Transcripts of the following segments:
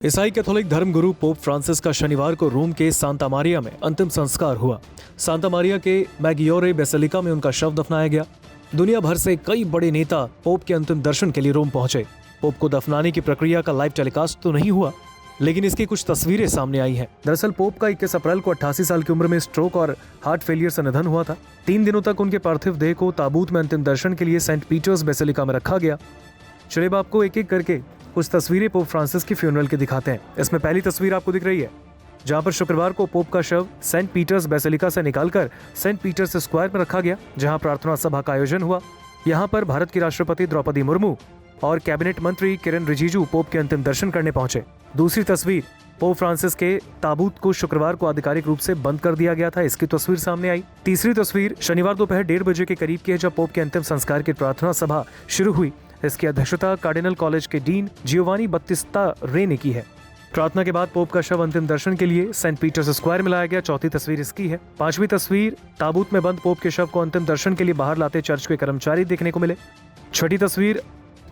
ईसाई कैथोलिक धर्मगुरु pope Francis का शनिवार को रोम के सांता मारिया में अंतिम संस्कार हुआ। सांता मारिया के मैगियोरे बेसिलिका में उनका शव दफनाया गया। दुनिया भर से कई बड़े नेता पोप के अंतिम दर्शन के लिए रोम पहुंचे। पोप को दफनाने की प्रक्रिया का लाइव टेलीकास्ट तो नहीं हुआ, लेकिन इसकी कुछ तस्वीरें सामने आई हैं। दरअसल पोप का 21 अप्रैल को 88 साल की उम्र में स्ट्रोक और हार्ट फेलियर से निधन हुआ था। 3 दिनों तक उनके पार्थिव देह को ताबूत में अंतिम दर्शन के लिए सेंट पीटर्स बेसिलिका में रखा गया। चलिए आपको एक एक करके कुछ तस्वीरें पोप फ्रांसिस की फ्यूनरल के दिखाते हैं। इसमें पहली तस्वीर आपको दिख रही है, जहां पर शुक्रवार को पोप का शव सेंट पीटर्स बेसिलिका से निकालकर सेंट पीटर्स स्क्वायर में रखा गया, जहां प्रार्थना सभा का आयोजन हुआ। यहां पर भारत की राष्ट्रपति द्रौपदी मुर्मू और कैबिनेट मंत्री किरेन रिजिजू पोप के अंतिम दर्शन करने पहुंचे। दूसरी तस्वीर, पोप फ्रांसिस के ताबूत को शुक्रवार को आधिकारिक रूप से बंद कर दिया गया था, इसकी तस्वीर सामने आई। तीसरी तस्वीर शनिवार दोपहर 1:30 बजे के करीब की है, जब पोप के अंतिम संस्कार की प्रार्थना सभा शुरू हुई। इसकी अध्यक्षता कार्डिनल कॉलेज के डीन जियोवानी बत्तिस्ता रे ने की है। प्रार्थना के बाद पोप का शव अंतिम दर्शन के लिए सेंट पीटर्स स्क्वायर में लाया गया। चौथी तस्वीर इसकी है। पांचवी तस्वीर, ताबूत में बंद पोप के शव को अंतिम दर्शन के लिए बाहर लाते चर्च के कर्मचारी देखने को मिले। छठी तस्वीर,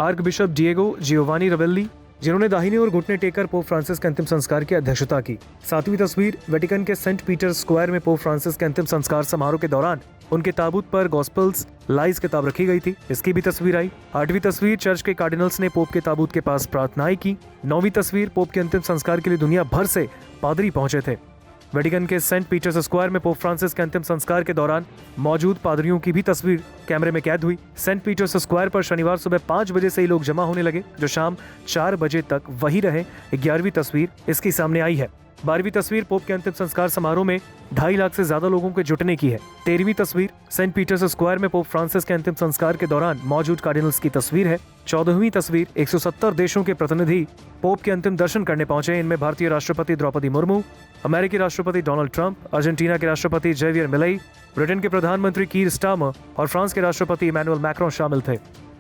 आर्क बिशप डिएगो जियोवानी रवेल्ली, जिन्होंने दाहिने और घुटने टेकर पोप फ्रांसिस के अंतिम संस्कार की अध्यक्षता की। सातवीं तस्वीर, वेटिकन के सेंट पीटर्स स्क्वायर में पोप फ्रांसिस के अंतिम संस्कार समारोह के दौरान उनके ताबूत पर गॉस्पेल्स लाइज किताब रखी गई थी, इसकी भी तस्वीर आई। आठवीं तस्वीर, चर्च के कार्डिनल्स ने पोप के ताबूत के पास प्रार्थनाएं की। नौवीं तस्वीर, पोप के अंतिम संस्कार के लिए दुनिया भर से पादरी पहुंचे थे। वेटिकन के सेंट पीटर्स स्क्वायर में पोप फ्रांसिस के अंतिम संस्कार के दौरान मौजूद पादरियों की भी तस्वीर कैमरे में कैद हुई। सेंट पीटर्स स्क्वायर पर शनिवार सुबह 5 बजे से ही लोग जमा होने लगे, जो शाम 4 बजे तक वही रहे। 11वीं तस्वीर इसकी सामने आई है। 12वीं तस्वीर, पोप के अंतिम संस्कार समारोह में 2.5 लाख से ज्यादा लोगों के जुटने की है। 13वीं तस्वीर, सेंट पीटर्स स्क्वायर में पोप फ्रांसिस के अंतिम संस्कार के दौरान मौजूद कार्डिनल्स की तस्वीर है। 14वीं तस्वीर, 170 देशों के प्रतिनिधि पोप के अंतिम दर्शन करने पहुंचे। इनमें भारतीय राष्ट्रपति द्रौपदी मुर्मू, अमेरिकी राष्ट्रपति डोनाल्ड ट्रंप, अर्जेंटीना के राष्ट्रपति जेवियर मिलेई, ब्रिटेन के प्रधानमंत्री कीर स्टारमर और फ्रांस के राष्ट्रपति इमैनुअल मैक्रोन शामिल थे।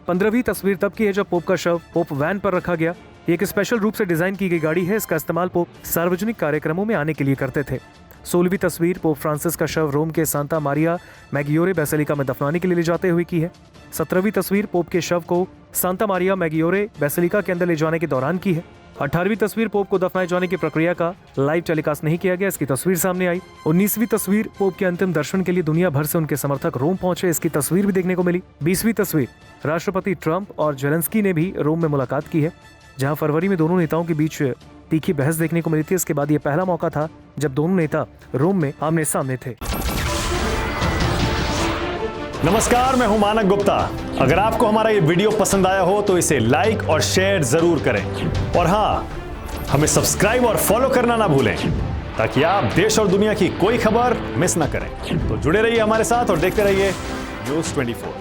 15वीं तस्वीर तब की है जब पोप का शव पोप वैन पर रखा गया। एक स्पेशल रूप से डिजाइन की गई गाड़ी है, इसका इस्तेमाल पोप सार्वजनिक कार्यक्रमों में आने के लिए करते थे। 16वीं तस्वीर, पोप फ्रांसिस का शव रोम के सांता मारिया मैगियोरे बेसिलिका में दफनाने के लिए ले जाते हुए की है। 17वीं तस्वीर, पोप के शव को सांता मारिया मैगियोरे बेसिलिका के अंदर ले जाने के दौरान की है। 18वीं तस्वीर, पोप को दफनाए जाने की प्रक्रिया का लाइव टेलीकास्ट नहीं किया गया, इसकी तस्वीर सामने आई। 19वीं तस्वीर, पोप के अंतिम दर्शन के लिए दुनिया भर से उनके समर्थक रोम पहुंचे, इसकी तस्वीर भी देखने को मिली। 20वीं तस्वीर, राष्ट्रपति ट्रंप और जेलेंस्की ने भी रोम में मुलाकात की है, जहां फरवरी में दोनों नेताओं के बीच तीखी बहस देखने को मिली थी। इसके बाद यह पहला मौका था जब दोनों नेता रोम में आमने सामने थे। नमस्कार, मैं हूं मानक गुप्ता। अगर आपको हमारा ये वीडियो पसंद आया हो तो इसे लाइक और शेयर जरूर करें, और हाँ, हमें सब्सक्राइब और फॉलो करना ना भूलें, ताकि आप देश और दुनिया की कोई खबर मिस ना करें। तो जुड़े रहिए हमारे साथ और देखते रहिए न्यूज़ 24।